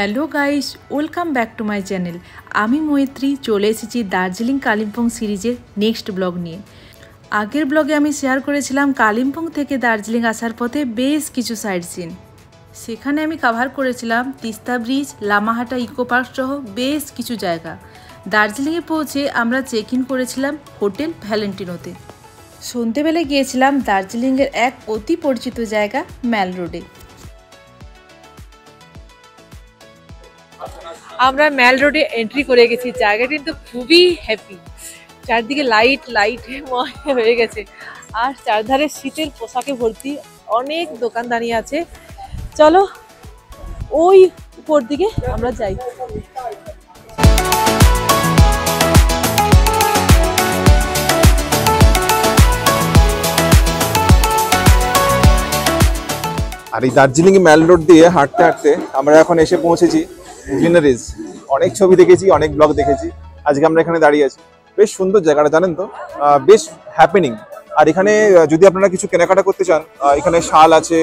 Hello guys, welcome back to my channel. আমি মৈত্রী চলে এসেছি দার্জিলিং কালিম্পং সিরিজের নেক্সট ব্লগ নিয়ে। আগের ব্লগে আমি শেয়ার করেছিলাম কালিম্পং থেকে দার্জিলিং আসার পথে বেশ কিছু সাইট সিন। সেখানে আমি কভার করেছিলাম Teesta bridge, Lamahatta eco park সহ বেশ কিছু জায়গা। দার্জিলিংয়ে পৌঁছে আমরা চেক ইন করেছিলাম হোটেল ভ্যালেন্টিনোতে। সন্ধেবেলায় গিয়েছিলাম দার্জিলিংয়ের এক অতি পরিচিত জায়গা ম্যাল রোডে। আমরা ম্যাল রোডে এন্ট্রি করে গেছি। জায়গাটা কিন্তু খুবই হ্যাপি, চারদিকে লাইট হয়ে গেছে আর চারধারে শীতের পোশাকে ভর্তি, অনেক দোকান দাঁড়িয়ে আছে। চলো ওই উপর দিকে আমরা যাই। আর এই দার্জিলিং ম্যাল রোড দিয়ে হাঁটতে হাঁটতে আমরা এখন এসে পৌঁছেছি গ্রিনারিজ। অনেক ছবি দেখেছি, অনেক ব্লগ দেখেছি, আজকে আমরা এখানে দাঁড়িয়ে আছি। বেশ সুন্দর জায়গাটা, জানেন তো, বেশ হ্যাপেনিং। আর এখানে যদি আপনারা কিছু কেনাকাটা করতে চান, এখানে শাল আছে,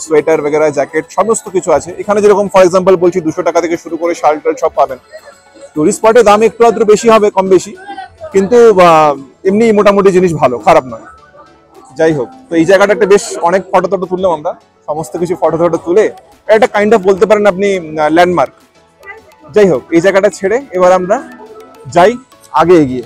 সোয়েটার বেগেরা, জ্যাকেট, সমস্ত কিছু আছে এখানে। যেরকম ফর এক্সাম্পল বলছি, 200 টাকা থেকে শুরু করে শাল টাল সব পাবেন। টুরিস্ট স্পটের দাম একটু আধটু বেশি হবে, কম বেশি, কিন্তু এমনি মোটামুটি জিনিস ভালো, খারাপ নয়। যাই হোক, তো এই জায়গাটা একটা বেশ অনেক ফটো টটো তুললাম আমরা, সমস্ত কিছু ফটো টটো তুলে একটা কাইন্ড অফ বলতে পারেন আপনি ল্যান্ডমার্ক। যাই হোক, এই জায়গাটা ছেড়ে এবার আমরা যাই আগে এগিয়ে।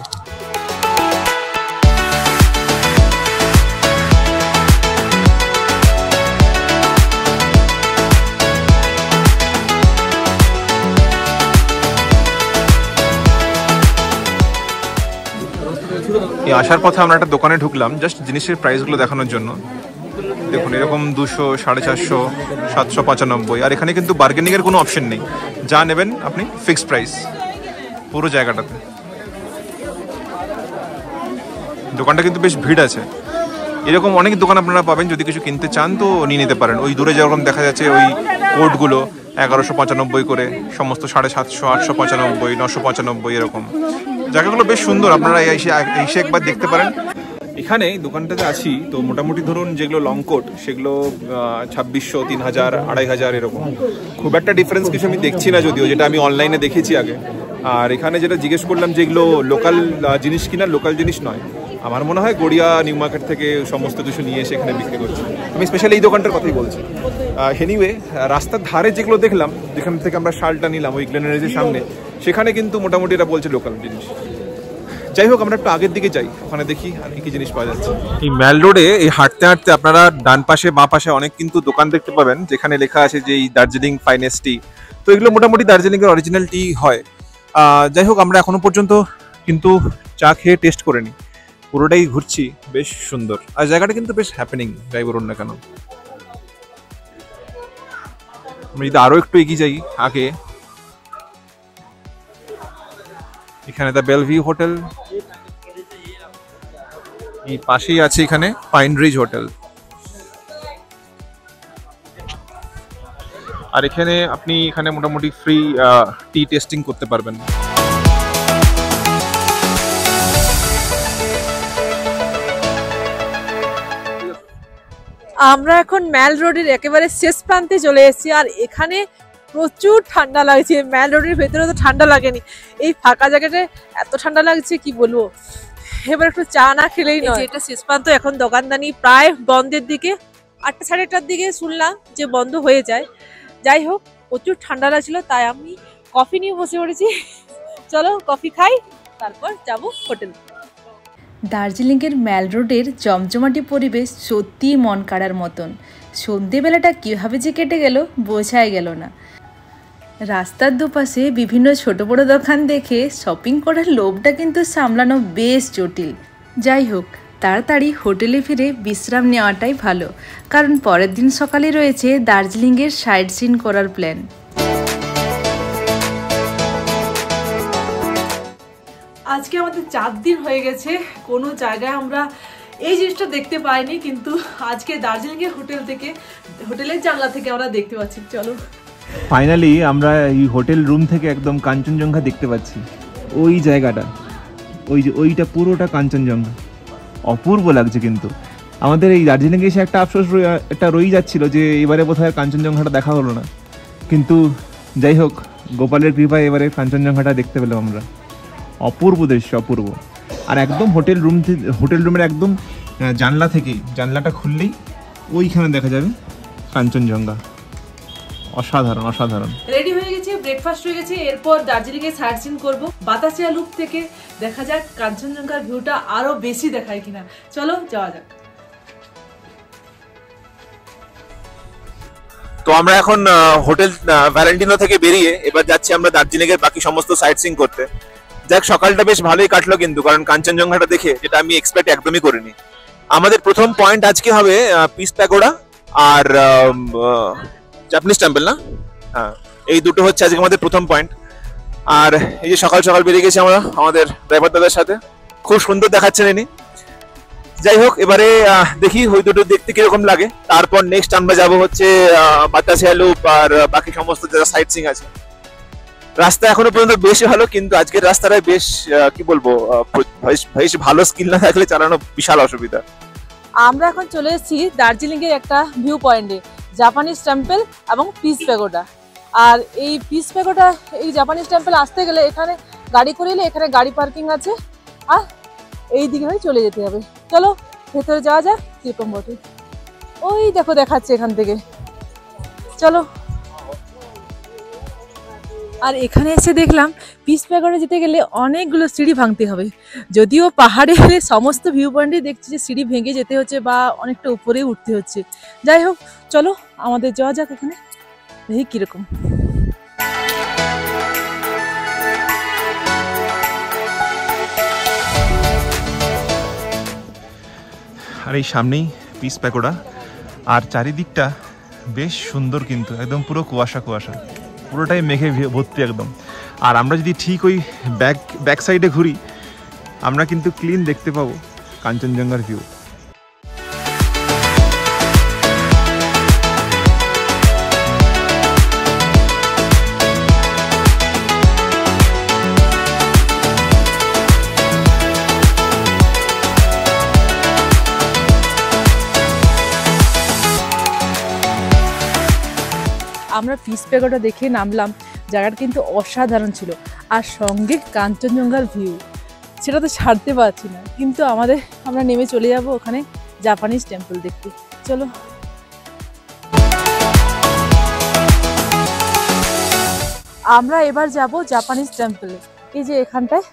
আসার পথে আমরা একটা দোকানে ঢুকলাম জাস্ট জিনিসের প্রাইসগুলো দেখানোর জন্য। দেখুন, এরকম 200, 450, 795, আর এখানে কিন্তু বার্গেনিং এর কোনো অপশন নেই। যা নেবেন আপনি ফিক্সড প্রাইস পুরো জায়গাটাতে। দোকানটা কিন্তু বেশ ভিড় আছে। এরকম অনেক দোকান আপনারা পাবেন, যদি কিছু কিনতে চান তো নিয়ে নিতে পারেন। ওই দূরে যেরকম দেখা যাচ্ছে ওই কোটগুলো 1195 করে, সমস্ত 750, 895, 995 এরকম। জায়গাগুলো বেশ সুন্দর, আপনারা এসে একবার দেখতে পারেন। এখানে দোকানটাতে আছি তো মোটামুটি ধরুন যেগুলো লং কোট সেগুলো 2600, 3000, 2500 এরকম। খুব একটা ডিফারেন্স কিছু আমি দেখছি না, যদিও যেটা আমি অনলাইনে দেখেছি আগে। আর এখানে যেটা জিজ্ঞেস করলাম যেগুলো লোকাল জিনিস কিনা, লোকাল জিনিস নয়, আমার মনে হয় গড়িয়া নিউ মার্কেট থেকে সমস্ত কিছু নিয়ে এসে এখানে বিক্রি করছে। আমি স্পেশালি এই দোকানটার কথাই বলছি। এনিওয়ে, রাস্তার ধারে যেগুলো দেখলাম, যেখান থেকে আমরা শালটা নিলাম ওই গ্লেনারিজের সামনে, সেখানে কিন্তু মোটামুটি এরা বলছে লোকাল জিনিস। যাই হোক, আমরা একটু আগের দিকে যাই, ওখানে দেখি আর কি কি জিনিস পাওয়া যাচ্ছে। এই ম্যাল রোডে এই হাঁটতে হাঁটতে আপনারা ডান পাশে বাঁ পাশে অনেক কিন্তু দোকান দেখতে পাবেন, যেখানে লেখা আছে যে এই দার্জিলিং ফাইনেস্ট টি। তো এগুলো মোটামুটি দার্জিলিং এর অরিজিনাল টি হয়। যাই হোক, আমরা এখনো পর্যন্ত কিন্তু চা খেয়ে টেস্ট করে নিই। পুরোটাই ঘুরছি, বেশ সুন্দর। আর জায়গাটা কিন্তু বেশ হ্যাপেনিং, যাই বলুন না কেন। আমরা যদি আরো একটু এগিয়ে যাই আগে, এখানে দ্য বেলভিউ হোটেল, এই পাশেই আছে এখানে পাইন রিজ হোটেল। আর এখানে আপনি এখানে মোটামুটি ফ্রি টি টেস্টিং করতে পারবেন। আমরা এখন ম্যাল রোডের একেবারে শেষ প্রান্তে চলে এসেছি, আর এখানে প্রচুর ঠান্ডা লাগছে। ম্যাল রোডের ভেতরে তো ঠান্ডা লাগেনি, এই ফাঁকা জায়গাটায় এত ঠান্ডা লাগছে কি বলবো। এবার একটু চা না খেলেই নয়। এটা শেষ প্রান্ত, এখন দোকানদানি প্রায় বন্ধের দিকে। 8টা, 8:30টার দিকে শুনলাম যে বন্ধ হয়ে যায়। যাই হোক, প্রচুর ঠান্ডা লাগছিল, তাই আমি কফি নিয়ে বসে পড়েছি। চলো কফি খাই, তারপর যাবো হোটেল। দার্জিলিংয়ের ম্যাল রোডের জমজমাটি পরিবেশ সত্যিই মন কাড়ার মতন। সন্ধেবেলাটা কীভাবে যে কেটে গেল বোঝাই গেল না। রাস্তার দুপাশে বিভিন্ন ছোট বড় দোকান দেখে শপিং করার লোভটা কিন্তু সামলানো বেশ জটিল। যাই হোক, তাড়াতাড়ি হোটেলে ফিরে বিশ্রাম নেওয়াটাই ভালো, কারণ পরের দিন সকালে রয়েছে দার্জিলিংয়ের সাইট সিন করার প্ল্যান। আজকে আমাদের 4 দিন হয়ে গেছে, কোনো জায়গায় আমরা এই জিনিসটা দেখতে পাইনি, কিন্তু আজকে দার্জিলিংয়ের হোটেল থেকে, হোটেলের জানলা থেকে আমরা দেখতে পাচ্ছি। চলো, ফাইনালি আমরা এই হোটেল রুম থেকে একদম কাঞ্চনজঙ্ঘা দেখতে পাচ্ছি। ওই জায়গাটা, ওইটা পুরোটা কাঞ্চনজঙ্ঘা, অপূর্ব লাগছে। কিন্তু আমাদের এই দার্জিলিংয়ে এসে একটা আফসোস একটা রয়ে যাচ্ছিল যে এবারে বোধহয় কাঞ্চনজঙ্ঘাটা দেখা হলো না। কিন্তু যাই হোক, গোপালের কৃপায় এবারে কাঞ্চনজঙ্ঘাটা দেখতে পেলাম আমরা। অপূর্ব দৃশ্য, অপূর্ব। আর একদম হোটেল রুমের একদম জানলা থেকেই, জানলাটা খুললেই ওইখানে দেখা যাবে কাঞ্চনজঙ্ঘা। অসাধারণ, অসাধারণ। রেডি হয়ে গেছে, ব্রেকফাস্ট হয়ে গেছে। এরপর দার্জিলিং এ সাইট সিন করবো। বাতাসিয়া লুপ থেকে দেখা যাক কাঞ্চনজঙ্ঘার ভিউটা আরো বেশি দেখায় কিনা। চলো যাওয়া যাক। তো আমরা এখন হোটেল ভ্যালেন্টিনো থেকে বেরিয়ে এবার যাচ্ছি আমরা দার্জিলিং এর বাকি সমস্ত সাইট সিং করতে। যাক, সকালটা বেশ ভালোই কাটলো কিন্তু, কারণ কাঞ্চনজঙ্ঘাটা দেখে যেটা আমি এক্সপেক্ট একদমই করিনি। আমাদের প্রথম পয়েন্ট আজকে হবে পিস প্যাগোডা আর জাপানিজ টেম্পল, না? হ্যাঁ, এই দুটো হচ্ছে আজকে আমাদের প্রথম পয়েন্ট। আর এই যে সকাল সকাল বেরিয়ে গেছি আমরা আমাদের ড্রাইভার দাদার সাথে, খুব সুন্দর দেখাচ্ছেন ইনি। যাই হোক, এবারে দেখি ওই দুটো দেখতে কিরকম লাগে। তারপর নেক্সট আমরা যাব হচ্ছে বাতাসিয়া লুপ আর বাকি সমস্ত যারা সাইট সিং আছে। রাস্তা এখনো পর্যন্ত বেশ ভালো, কিন্তু আজকের রাস্তাটায় বেশ কি বলবো, বেশ ভালো স্কিল না থাকলে চালানো বিশাল অসুবিধা। আমরা এখন চলে এসেছি দার্জিলিং এর একটা ভিউ পয়েন্টে, জাপানিজ টেম্পল এবং পিস প্যাগোডা। আর এই পিস প্যাগোডা, এই জাপানিজ টেম্পল আসতে গেলে এখানে গাড়ি করে এলে এখানে গাড়ি পার্কিং আছে, আর এই দিকে হয়ে চলে যেতে হবে। চলো ভেতরে যাওয়া যাক কিরকম বটে। ওই দেখো দেখাচ্ছে এখান থেকে, চলো। আর এখানে এসে দেখলাম পিস প্যাগোডা যেতে গেলে অনেকগুলো সিঁড়ি ভাঙতে হবে। যদিও পাহাড়ে এলে সমস্ত ভিউ পয়েন্টে দেখছি যে সিঁড়ি ভেঙে যেতে হচ্ছে বা অনেকটা উপরে উঠতে হচ্ছে। যাই হোক, চলো আমাদের যাওয়া যাক ওখানে, দেখি কিরকম। আর এই সামনেই পিস প্যাগোডা, আর চারিদিকটা বেশ সুন্দর, কিন্তু একদম পুরো কুয়াশা কুয়াশা, পুরোটাই মেঘে ভর্তি একদম। আর আমরা যদি ঠিক ওই ব্যাক সাইডে ঘুরি, আমরা কিন্তু ক্লিন দেখতে পাবো কাঞ্চনজঙ্ঘার ভিউ। আমরা পিস প্যাগোডা দেখে নামলাম, জায়গাটা কিন্তু অসাধারণ ছিল, আর সঙ্গে কাঞ্চনজঙ্ঘার ভিউ, সেটা তো ছাড়তে পারছি না। কিন্তু আমরা নেমে চলে যাব ওখানে জাপানিজ টেম্পল দেখতে। চলো। আমরা এবার যাব জাপানিজ টেম্পলে। এই যে এখানটায়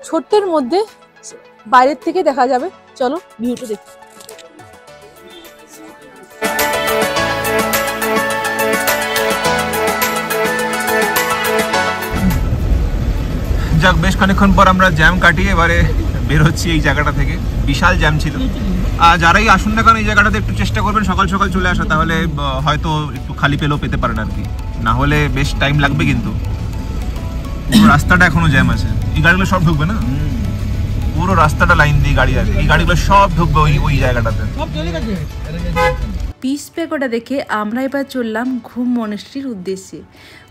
ছোট্টের মধ্যে বাইরের থেকে দেখা যাবে, চলো ভিউটা দেখি। যাক, বেশ খানিকক্ষণ পর আমরা জ্যাম কাটিয়ে এবারে বের হচ্ছি এই জায়গাটা থেকে। বিশাল জ্যাম ছিল। আর যারাই আসুন না কারণ এই জায়গাটাতে একটু চেষ্টা করবেন সকাল সকাল চলে আসা, তাহলে হয়তো একটু খালি পেলেও পেতে পারেন আর কি, না হলে বেশ টাইম লাগবে। কিন্তু পুরো রাস্তাটা এখনো জ্যাম আছে। এই গাড়িগুলো সব ঢুকবে না, পুরো রাস্তাটা লাইন দিয়ে গাড়ি আছে, এই গাড়িগুলো সব ঢুকবে ওই জায়গাটাতে। পিস প্যাগোডা দেখে আমরা এবার চললাম ঘুম মনেস্ট্রির উদ্দেশ্যে।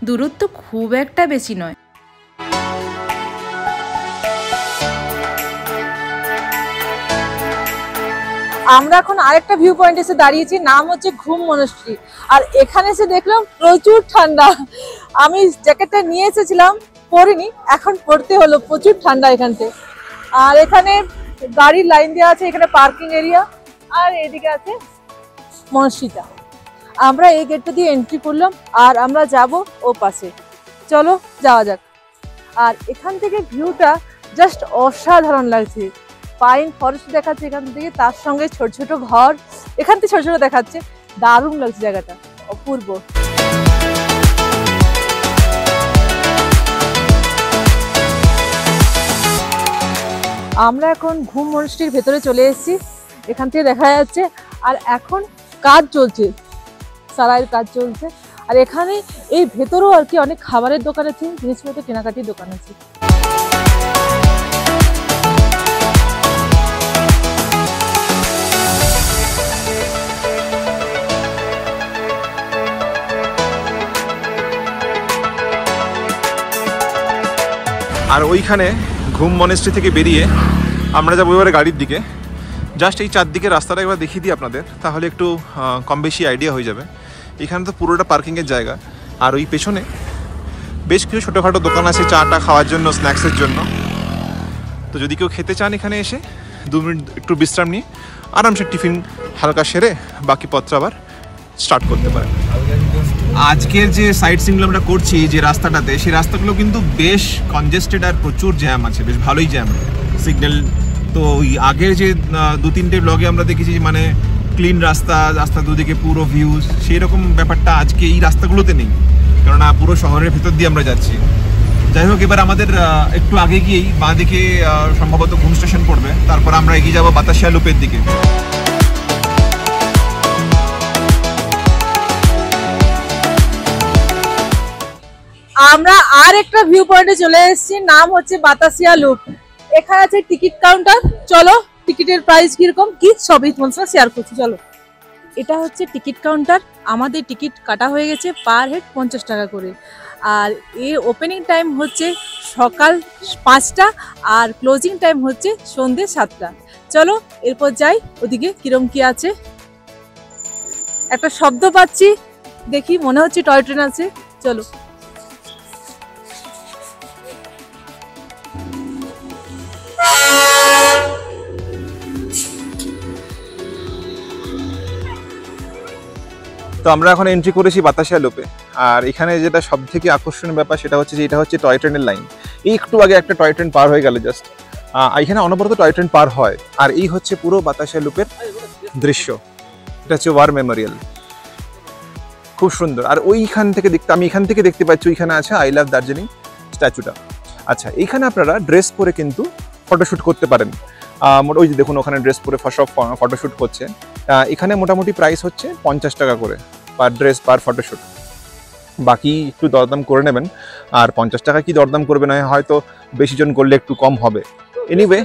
দূরত্ব খুব একটা বেশি নয়। আমরা এখন আরেকটা ভিউ পয়েন্ট এসে দাঁড়িয়েছি, নাম হচ্ছে ঘুম মনেস্ট্রি। আর এখানে এসে দেখলাম প্রচুর ঠান্ডা। আমি জ্যাকেটটা নিয়ে এসেছিলাম, পরিনি, এখন পরতে হলো, প্রচুর ঠান্ডা এখানতে। আর এখানে গাড়ির লাইন দেওয়া আছে, এখানে পার্কিং এরিয়া, আর এদিকে আছে মনেস্ট্রিটা। আমরা এই গেটটা দিয়ে এন্ট্রি করলাম, আর আমরা যাব ও পাশে। চলো যাওয়া যাক। আর এখান থেকে ভিউটা জাস্ট অসাধারণ লাগছে। পাইন ফরেস্ট দেখাচ্ছে এখান থেকে, তার সঙ্গে ছোট ছোট ঘর এখান থেকে ছোট ছোট দেখাচ্ছে। দারুণ লাগছে জায়গাটা, অপূর্ব। আমরা এখন ঘুম মনেস্ট্রির ভেতরে চলে এসেছি, এখান থেকে দেখা যাচ্ছে। আর এখন কাজ চলছে, সারাইয়ের কাজ চলছে। আর এখানে এই ভেতরেও আর কি অনেক খাবারের দোকান আছে, জিনিসপত্র কেনাকাটির দোকান আছে। আর ওইখানে ঘুম মনেস্ট্রি থেকে বেরিয়ে আমরা যাবো এবারে গাড়ির দিকে। জাস্ট এই চারদিকে রাস্তাটা এবার দেখিয়ে দিই আপনাদের, তাহলে একটু কম বেশি আইডিয়া হয়ে যাবে। এখানে তো পুরোটা পার্কিংয়ের জায়গা, আর ওই পেছনে বেশ কিছু ছোটোখাটো দোকান আছে চাটা খাওয়ার জন্য, স্ন্যাক্সের জন্য। তো যদি কেউ খেতে চান এখানে এসে 2 মিনিট একটু বিশ্রাম নিয়ে আরামসে টিফিন হালকা সেরে বাকি পত্র আবার স্টার্ট করতে পারেন। আজকের যে সাইট সিনগুলো আমরা করছি যে রাস্তাটাতে, সেই রাস্তাগুলো কিন্তু বেশ কনজেস্টেড আর প্রচুর জ্যাম আছে, বেশ ভালোই জ্যাম সিগন্যাল। তো ওই আগের যে 2-3টে ব্লগে আমরা দেখেছি মানে ক্লিন রাস্তা দুদিকে পুরো ভিউজ, সেই রকম ব্যাপারটা আজকে এই রাস্তাগুলোতে নেই, কেননা পুরো শহরের ভেতর দিয়ে আমরা যাচ্ছি। যাই হোক, এবার আমাদের একটু আগে গিয়েই বাঁ দিকে সম্ভবত ঘুম স্টেশন পড়বে, তারপর আমরা এগিয়ে যাবো বাতাসিয়া লুপের দিকে। আমরা আর একটা ভিউ পয়েন্টে চলে এসেছি, নাম হচ্ছে বাতাসিয়া লুপ। এখানে আছে টিকিট কাউন্টার। চলো টিকিটের প্রাইস কিরকম কি সবই তোমার সাথে শেয়ার করছি। চলো, এটা হচ্ছে টিকিট কাউন্টার। আমাদের টিকিট কাটা হয়ে গেছে পার হেড 50 টাকা করে। আর এর ওপেনিং টাইম হচ্ছে সকাল 5টা আর ক্লোজিং টাইম হচ্ছে সন্ধ্যে 7টা। চলো এরপর যাই ওদিকে কিরম কি আছে। একটা শব্দ পাচ্ছি, দেখি মনে হচ্ছে টয় ট্রেন আছে। চলো। তো আমরা এখন এন্ট্রি করেছি বাতাসিয়া লুপে। আর এখানে যেটা সব থেকে আকর্ষণীয় ব্যাপার সেটা হচ্ছে যে এটা হচ্ছে টয় ট্রেনের লাইন। এই একটু আগে একটা টয় ট্রেন পার হয়ে গেল জাস্ট। এখানে অনবরত টয় ট্রেন পার হয়। আর এই হচ্ছে পুরো বাতাসিয়া লুপের দৃশ্য। এটা হচ্ছে ওয়ার মেমোরিয়াল, খুব সুন্দর। আর ওইখান থেকে আমি এখান থেকে দেখতে পাচ্ছি ওইখানে আছে আই লাভ দার্জিলিং স্ট্যাচুটা। আচ্ছা, এইখানে আপনারা ড্রেস পরে কিন্তু ফটোশ্যুট করতে পারেন। ওই যে দেখুন ওখানে ড্রেস পরে সব ফটোশ্যুট করছে। এখানে মোটামুটি প্রাইস হচ্ছে 50 টাকা করে পার ড্রেস পার ফটোশ্যুট। বাকি একটু দরদাম করে নেবেন। আর 50 টাকা কি দরদাম করবে না, হয়তো বেশি জন করলে একটু কম হবে। এনিওয়ে,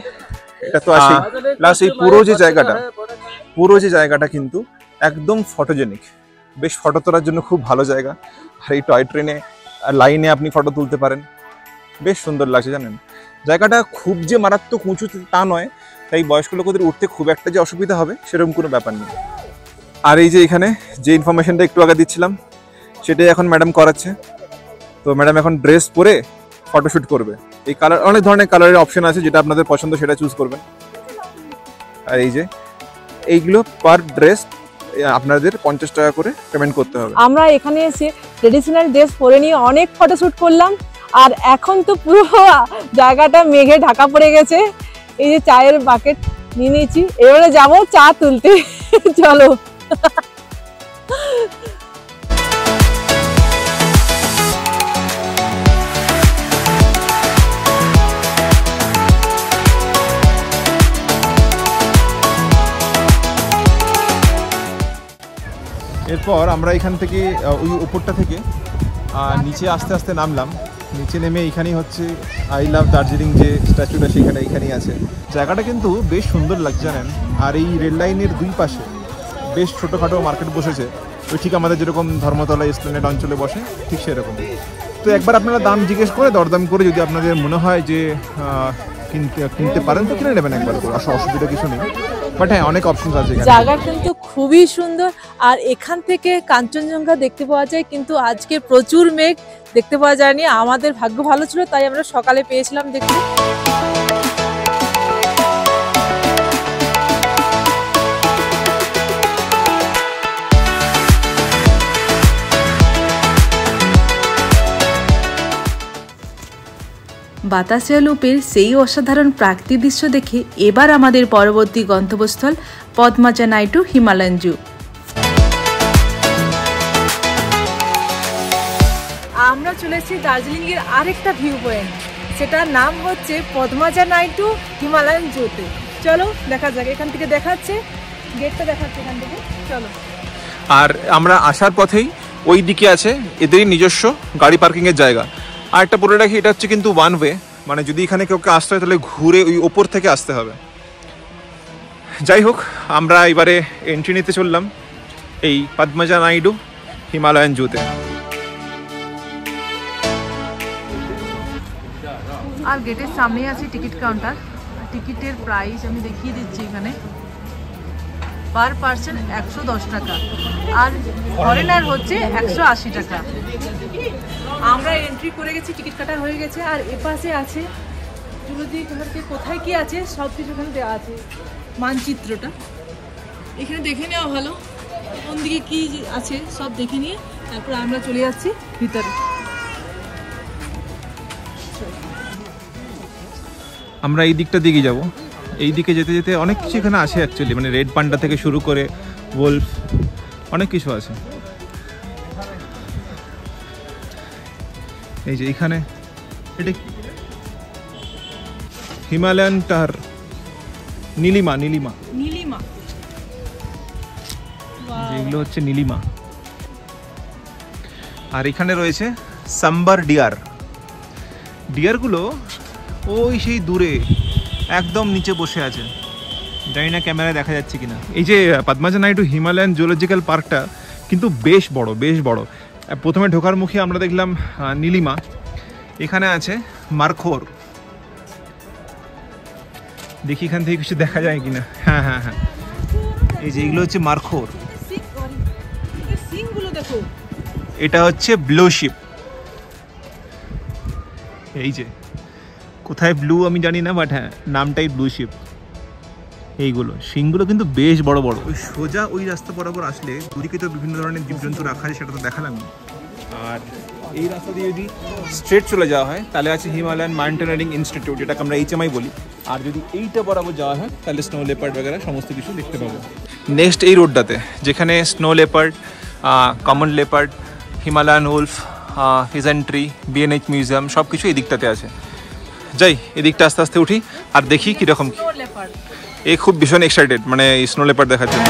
এটা তো আসে। প্লাস এই পুরো যে জায়গাটা কিন্তু একদম ফটোজেনিক, বেশ ফটো তোলার জন্য খুব ভালো জায়গা। আর এই টয় ট্রেনে লাইনে আপনি ফটো তুলতে পারেন, বেশ সুন্দর লাগছে। জানেন, জায়গাটা খুব যে মারাত্মক উঁচু তা নয়, তাই বয়স্ক লোকদের উঠতে খুব একটা যে অসুবিধা হবে সেরকম কোনো ব্যাপার নেই। আর এই যে এখানে যে ইনফরমেশনটা একটু আগে দিচ্ছিলাম সেটাই এখন ম্যাডাম করাচ্ছে। তো ম্যাডাম এখন ড্রেস পরে ফটোশ্যুট করবে। এই কালার, অনেক ধরনের কালারের অপশন আছে, যেটা আপনাদের পছন্দ সেটা চুজ করবেন। আর এই যে এইগুলো পার ড্রেস আপনাদের 50 টাকা করে পেমেন্ট করতে হবে। আমরা এখানে এসে ট্রেডিশনাল ড্রেস পরে নিয়ে অনেক ফটোশ্যুট করলাম। আর এখন তো পুরো জায়গাটা মেঘে ঢাকা পড়ে গেছে। এই যে চায়ের বাকেট নিয়ে নিয়েছি, এবারে যাবো চা তুলতে। চলো। এরপর আমরা এখান থেকে ওই উপরটা থেকে নিচে আস্তে আস্তে নামলাম। নিচে নেমে এখানেই হচ্ছে আই লাভ দার্জিলিং যে স্ট্যাচুটা সেখানে এখানেই আছে। জায়গাটা কিন্তু বেশ সুন্দর লাগছে জানেন। আর এই রেল লাইনের দুই পাশে বেশ ছোটোখাটো মার্কেট বসেছে, ওই ঠিক আমাদের যেরকম ধর্মতলা এসপ্ল্যানেড অঞ্চলে বসে ঠিক সেরকম। তো একবার আপনারা দাম জিজ্ঞেস করে দরদাম করে যদি আপনাদের মনে হয় যে কিনতে পারেন তো কিনে নেবেন একবার করে, অসুবিধা কিছু নেই। বাট হ্যাঁ, অনেক অপশন আছে। জায়গা কিন্তু খুবই সুন্দর। আর এখান থেকে কাঞ্চনজঙ্ঘা দেখতে পাওয়া যায়, কিন্তু আজকে প্রচুর মেঘ, দেখতে পাওয়া যায়নি। আমাদের ভাগ্য ভালো ছিল, তাই আমরা সকালে পেয়েছিলাম দেখতে। বাতাসিয়া লুপের সেই অসাধারণ প্রাকৃতিক দৃশ্য দেখে এবার আমাদের পরবর্তী গন্তব্যস্থল পদ্মাজা নাইডু হিমালয়ান জু। আমরা চলে এসেছি দার্জিলিং এর আরেকটা ভিউ পয়েন্ট, সেটার নাম হচ্ছে পদ্মাজা নাইডু হিমালয়ান জুতে। চলো দেখা যাক, এখান থেকে দেখাচ্ছে, গেটটা দেখাচ্ছে এখান থেকে। চলো। আর আমরা আসার পথেই ওই দিকে আছে এদেরই নিজস্ব গাড়ি পার্কিং এর জায়গা। আর একটা বলে রাখি, এটা হচ্ছে কিন্তু ওয়ান ওয়ে, মানে যদি এখানে কাউকে আসতে হয় তাহলে ঘুরে ওই ওপর থেকে আসতে হবে। যাই হোক, আমরা এবারে এন্ট্রি নিতে চললাম এই পদ্মাজা নাইডু হিমালয়ান জুতে। আর গেটের সামনেই আছে টিকিট কাউন্টার। টিকিটের প্রাইস আমি দেখিয়ে দিচ্ছি এখানে। পার পার্সন 110 টাকা, আর ফরেনার হচ্ছে 180 টাকা। আমরা এন্ট্রি করে গেছি, টিকিট কাটা হয়ে গেছে। আর এপাশে আছে জুলজি ঘরকে কোথায় কি আছে সব কিছু এখানে দেওয়া আছে, মানচিত্রটা এখানে দেখে নেওয়া ভালো, কোন দিকে কি আছে সব দেখে নিয়ে তারপর আমরা চলে যাচ্ছি ভিতরে। আমরা এই দিকটা দিকে যাব। এই দিকে যেতে যেতে অনেক কিছু এখানে আছে অ্যাকচুয়ালি, মানে রেড পান্ডা থেকে শুরু করে ওলফ অনেক কিছু আছে। এই যে এখানে এটা হিমালয়ান টার নীলিমা, নীলিমা নীলিমা, যেগুলো হচ্ছে নীলিমা। আর এখানে রয়েছে সাম্বার ডিয়ার। ডিয়ারগুলো ওই সেই দূরে একদম নিচে বসে আছে, জানি না ক্যামেরায় দেখা যাচ্ছে কিনা। এই যে পদ্মাজা নাইডু হিমালয়ান জুলজিক্যাল পার্কটা কিন্তু বেশ বড়, বেশ বড়। প্রথমে ঢোকার মুখে আমরা দেখলাম নীলিমা, এখানে আছে মারখোর। দেখি এখান থেকে কিছু দেখা যায় কিনা। হ্যাঁ হ্যাঁ হ্যাঁ, এই যে এগুলো হচ্ছে মারখোর। এটা হচ্ছে ব্লু শিপ। এই যে কোথায় ব্লু আমি জানি না, বাট হ্যাঁ নামটাই ব্লু শিপ। এইগুলো শিংগুলো কিন্তু বেশ বড় বড়। ওই সোজা ওই রাস্তা বরাবর আসলে দুদিকে তো বিভিন্ন ধরনের জীবজন্তু রাখা আছে, সেটা তো দেখালাম। আর এই রাস্তা দিয়ে যদি স্ট্রেট চলে যাওয়া হয় তাহলে আছে হিমালয়ান মাউন্টেনারিং ইনস্টিটিউট, যেটাকে আমরা HMI বলি। আর যদি এইটা বরাবর যাওয়া হয় তাহলে স্নো লেপার্ড বগেরা সমস্ত কিছু দেখতে পাবো। নেক্সট এই রোডটাতে যেখানে snow leopard, common leopard, Himalayan wolf, pheasantry, BNH museum সব কিছু এই দিকটাতে আছে। যাই এদিকটা আস্তে আস্তে উঠি আর দেখি কীরকম। এই খুব ভীষণ এক্সাইটেড মানে এই স্নো লেপার্ড দেখার জন্য।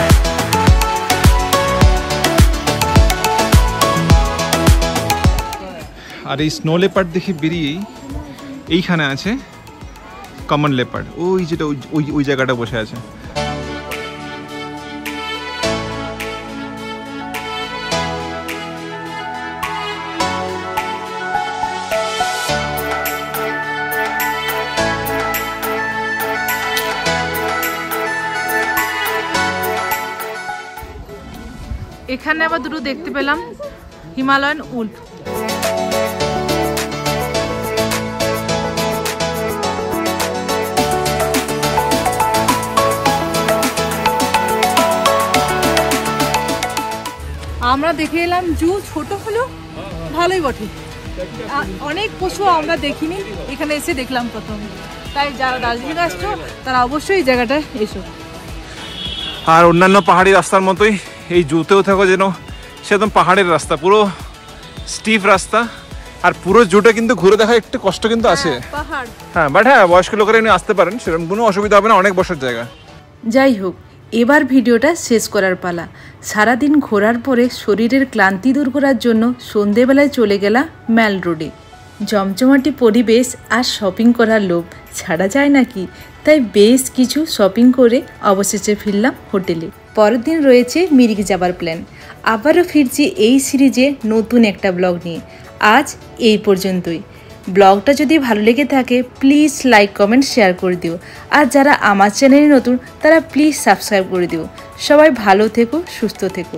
আর এই স্নো লেপার্ড দেখে বেরিয়েই এইখানে আছে কমন লেপার্ড, ওই যেটা ওই জায়গাটা বসে আছে। এখানে আবার দুটো দেখতে পেলাম হিমালয়ান উল্ফ। আমরা দেখে এলাম জু, ছোট হলো ভালোই বটে, অনেক পশু আমরা দেখিনি, এখানে এসে দেখলাম প্রথম। তাই যারা দার্জিলিং আসছো তারা অবশ্যই এই জায়গাটায় এসো। আর অন্যান্য পাহাড়ি রাস্তার মতোই এই জুতেও থাকো যেন সেরকম পাহাড়ের রাস্তা, পুরো স্টিফ রাস্তা। আর পুরো জুটা কিন্তু ঘুরে দেখা একটু কষ্ট কিন্তু আছে। হ্যাঁ বাট হ্যাঁ বয়স্ক লোকেরা এমনি আসতে পারেন, সেরকম কোনো অসুবিধা হবে না, অনেক বসার জায়গা। যাই হোক, এবার ভিডিওটা শেষ করার পালা। সারাদিন ঘোরার পরে শরীরের ক্লান্তি দূর করার জন্য সন্ধেবেলায় চলে গেলাম ম্যাল রোডে। জমজমাটি পরিবেশ আর শপিং করার লোভ ছাড়া যায় নাকি, তাই বেশ কিছু শপিং করে অবশেষে ফিরলাম হোটেলে। পরের দিন রয়েছে মিরিক যাবার প্ল্যান। আবারও ফিরছি এই সিরিজে নতুন একটা ব্লগ নিয়ে। আজ এই পর্যন্তই। ব্লগটা যদি ভালো লেগে থাকে প্লিজ লাইক, কমেন্ট, শেয়ার করে দিও। আর যারা আমার চ্যানেলে নতুন তারা প্লিজ সাবস্ক্রাইব করে দিও। সবাই ভালো থেকো, সুস্থ থেকো।